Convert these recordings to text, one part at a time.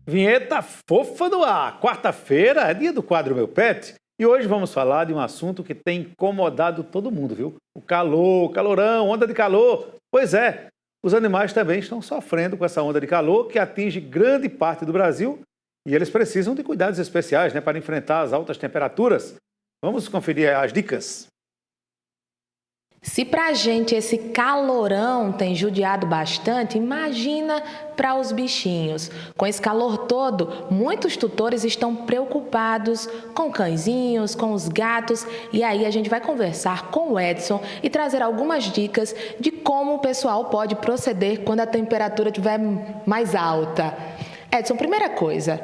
Vinheta fofa no ar. Quarta-feira é dia do quadro Meu Pet e hoje vamos falar de um assunto que tem incomodado todo mundo, viu? O calor, calorão, onda de calor. Pois é, os animais também estão sofrendo com essa onda de calor que atinge grande parte do Brasil e eles precisam de cuidados especiais, para enfrentar as altas temperaturas. Vamos conferir as dicas. Se pra gente esse calorão tem judiado bastante, imagina para os bichinhos. Com esse calor todo, muitos tutores estão preocupados com cãezinhos, com os gatos, e aí a gente vai conversar com o Edson e trazer algumas dicas de como o pessoal pode proceder quando a temperatura estiver mais alta. Edson, primeira coisa,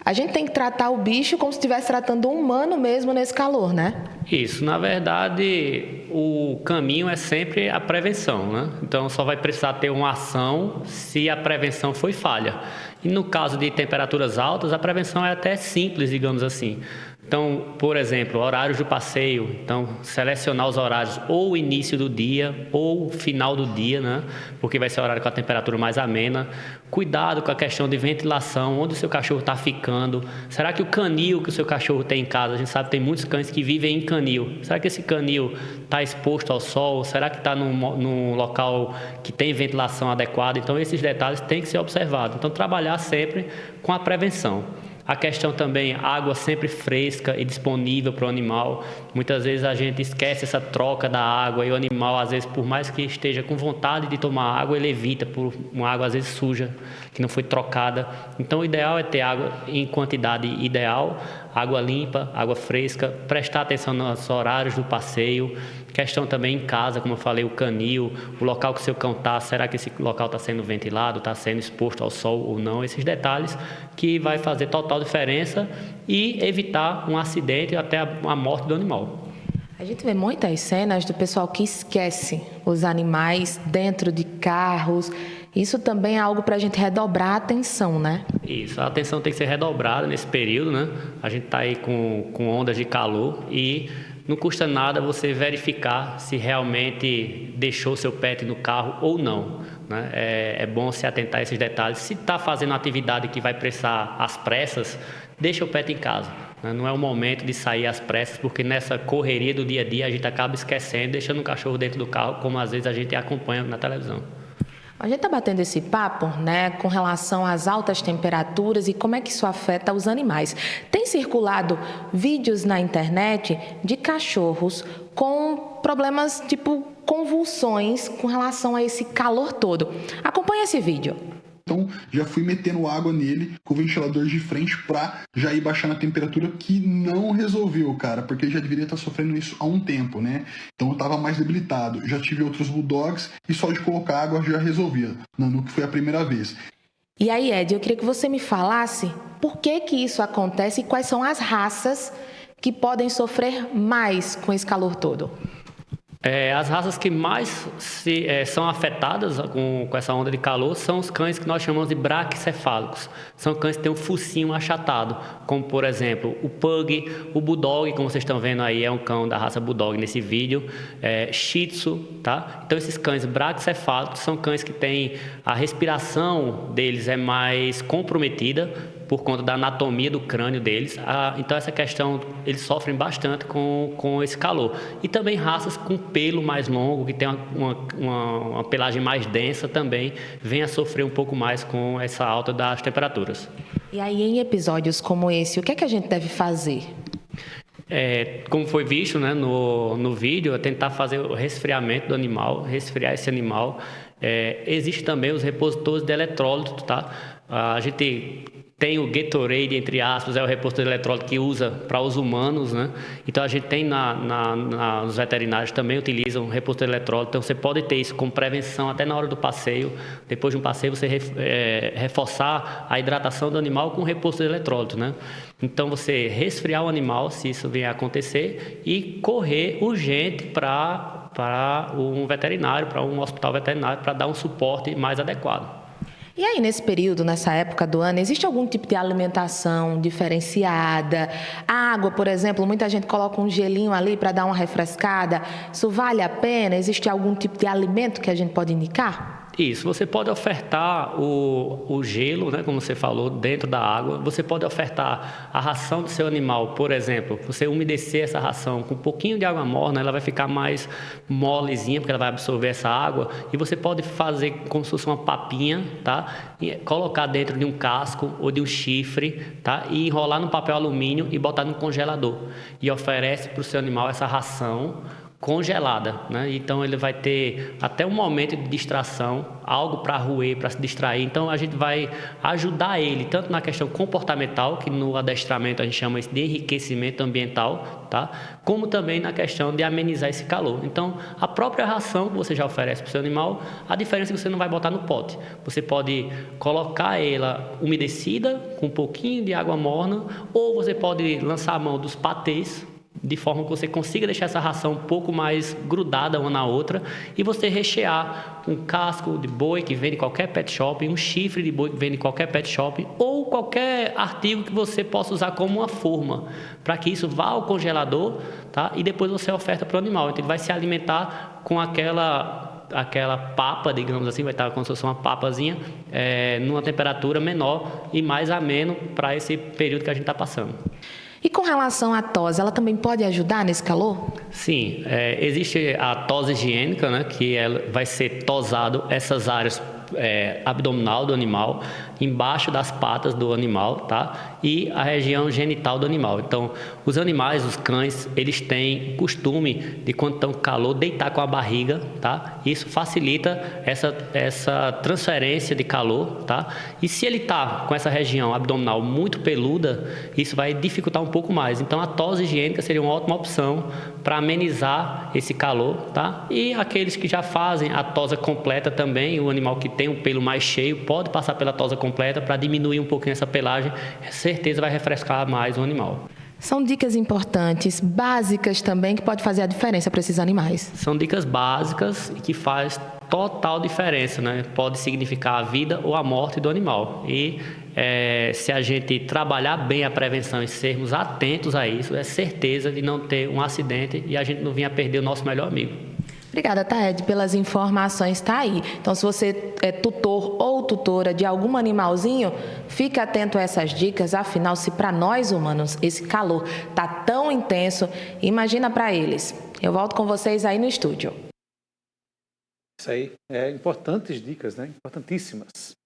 a gente tem que tratar o bicho como se estivesse tratando um humano mesmo nesse calor, né? Isso, na verdade, o caminho é sempre a prevenção, né? Então, só vai precisar ter uma ação se a prevenção foi falha. E no caso de temperaturas altas, a prevenção é até simples, digamos assim. Então, por exemplo, horários do passeio. Então, selecionar os horários ou início do dia ou final do dia, né? Porque vai ser o horário com a temperatura mais amena. Cuidado com a questão de ventilação, onde o seu cachorro está ficando. Será que o canil que o seu cachorro tem em casa, a gente sabe que tem muitos cães que vivem em canil. Será que esse canil está exposto ao sol? Será que está num local que tem ventilação adequada? Então, esses detalhes têm que ser observados. Então, trabalhar sempre com a prevenção. A questão também, água sempre fresca e disponível para o animal. Muitas vezes a gente esquece essa troca da água e o animal, às vezes, por mais que esteja com vontade de tomar água, ele evita por uma água, às vezes, suja, que não foi trocada. Então, o ideal é ter água em quantidade ideal, água limpa, água fresca, prestar atenção nos horários do passeio. Questão também em casa, como eu falei, o canil, o local que o seu cão está, será que esse local está sendo ventilado, está sendo exposto ao sol ou não? Esses detalhes que vai fazer total diferença e evitar um acidente até a morte do animal. A gente vê muitas cenas do pessoal que esquece os animais dentro de carros. Isso também é algo para a gente redobrar a atenção, né? Isso, a atenção tem que ser redobrada nesse período, né? A gente está aí com ondas de calor e não custa nada você verificar se realmente deixou seu pet no carro ou não, né? É bom se atentar a esses detalhes. Se está fazendo uma atividade que vai precisar às pressas, deixa o pet em casa. Não é o momento de sair às pressas, porque nessa correria do dia a dia a gente acaba esquecendo, deixando o cachorro dentro do carro, como às vezes a gente acompanha na televisão. A gente está batendo esse papo, com relação às altas temperaturas e como é que isso afeta os animais. Tem circulado vídeos na internet de cachorros com problemas tipo convulsões com relação a esse calor todo. Acompanhe esse vídeo. Então, já fui metendo água nele com o ventilador de frente pra já ir baixando a temperatura, que não resolveu, cara, porque ele já deveria estar sofrendo isso há um tempo, né? Então eu tava mais debilitado. Já tive outros bulldogs e só de colocar água já resolvia, no que foi a primeira vez. E aí, Ed, eu queria que você me falasse por que isso acontece e quais são as raças que podem sofrer mais com esse calor todo. As raças que mais são afetadas com essa onda de calor são os cães que nós chamamos de braquicefálicos. São cães que têm um focinho achatado, como, por exemplo, o Pug, o Bulldog, como vocês estão vendo aí, é um cão da raça Bulldog nesse vídeo, Shih Tzu, tá? Então, esses cães braquicefálicos são cães que têm a respiração deles é mais comprometida, por conta da anatomia do crânio deles. Então, essa questão, eles sofrem bastante com esse calor. E também raças com pelo mais longo, que tem uma pelagem mais densa também, vêm a sofrer um pouco mais com essa alta das temperaturas. E aí, em episódios como esse, o que é que a gente deve fazer? Como foi visto, né, no vídeo, é tentar fazer o resfriamento do animal, resfriar esse animal. Existe também os repositores de eletrólitos, tá? A gente tem o Gatorade, entre aspas, é o repositor de eletrólito que usa para os humanos, né? Então, a gente tem os veterinários também utilizam o repositor de eletrólito. Então, você pode ter isso como prevenção até na hora do passeio. Depois de um passeio, você reforçar a hidratação do animal com o repositor de eletrólito, né? Então, você resfriar o animal, se isso vier a acontecer, e correr urgente para um veterinário, para um hospital veterinário, para dar um suporte mais adequado. E aí, nesse período, nessa época do ano, existe algum tipo de alimentação diferenciada? A água, por exemplo, muita gente coloca um gelinho ali para dar uma refrescada. Isso vale a pena? Existe algum tipo de alimento que a gente pode indicar? Isso, você pode ofertar o gelo, né, como você falou, dentro da água. Você pode ofertar a ração do seu animal, por exemplo. Você umedecer essa ração com um pouquinho de água morna, ela vai ficar mais molezinha, porque ela vai absorver essa água. E você pode fazer como se fosse uma papinha, tá? E colocar dentro de um casco ou de um chifre, tá? E enrolar no papel alumínio e botar no congelador. E oferece para o seu animal essa ração congelada, né? Então ele vai ter até um momento de distração, algo para roer, para se distrair. Então a gente vai ajudar ele tanto na questão comportamental, que no adestramento a gente chama isso de enriquecimento ambiental, tá? Como também na questão de amenizar esse calor. Então a própria ração que você já oferece para o seu animal, a diferença é que você não vai botar no pote. Você pode colocar ela umedecida com um pouquinho de água morna, ou você pode lançar a mão dos patês, de forma que você consiga deixar essa ração um pouco mais grudada uma na outra, e você rechear um casco de boi que vende em qualquer pet shop, um chifre de boi que vende em qualquer pet shop, ou qualquer artigo que você possa usar como uma forma, para que isso vá ao congelador, tá? E depois você oferta para o animal. Então ele vai se alimentar com aquela papa, digamos assim, vai estar como se fosse uma papazinha, numa temperatura menor e mais ameno para esse período que a gente está passando. E com relação à tosse, ela também pode ajudar nesse calor? Sim, existe a tosse higiênica, né, que vai ser tosado essas áreas abdominal do animal, embaixo das patas do animal, tá? E a região genital do animal. Então, os animais, os cães, eles têm costume de, quando estão com calor, deitar com a barriga, tá? Isso facilita essa transferência de calor, tá? E se ele está com essa região abdominal muito peluda, isso vai dificultar um pouco mais. Então, a tosse higiênica seria uma ótima opção para amenizar esse calor, tá? E aqueles que já fazem a tosa completa também, o animal que tem um pelo mais cheio pode passar pela tosa completa para diminuir um pouquinho essa pelagem, certeza vai refrescar mais o animal. São dicas importantes, básicas também, que pode fazer a diferença para esses animais. São dicas básicas e que faz total diferença, né? Pode significar a vida ou a morte do animal. E se a gente trabalhar bem a prevenção e sermos atentos a isso, é certeza de não ter um acidente e a gente não vir a perder o nosso melhor amigo. Obrigada, Taed, pelas informações, tá aí. Então, se você é tutor ou tutora de algum animalzinho, fique atento a essas dicas, afinal, se para nós humanos esse calor tá tão intenso, imagina para eles. Eu volto com vocês aí no estúdio. Isso aí, importantes dicas, né? Importantíssimas.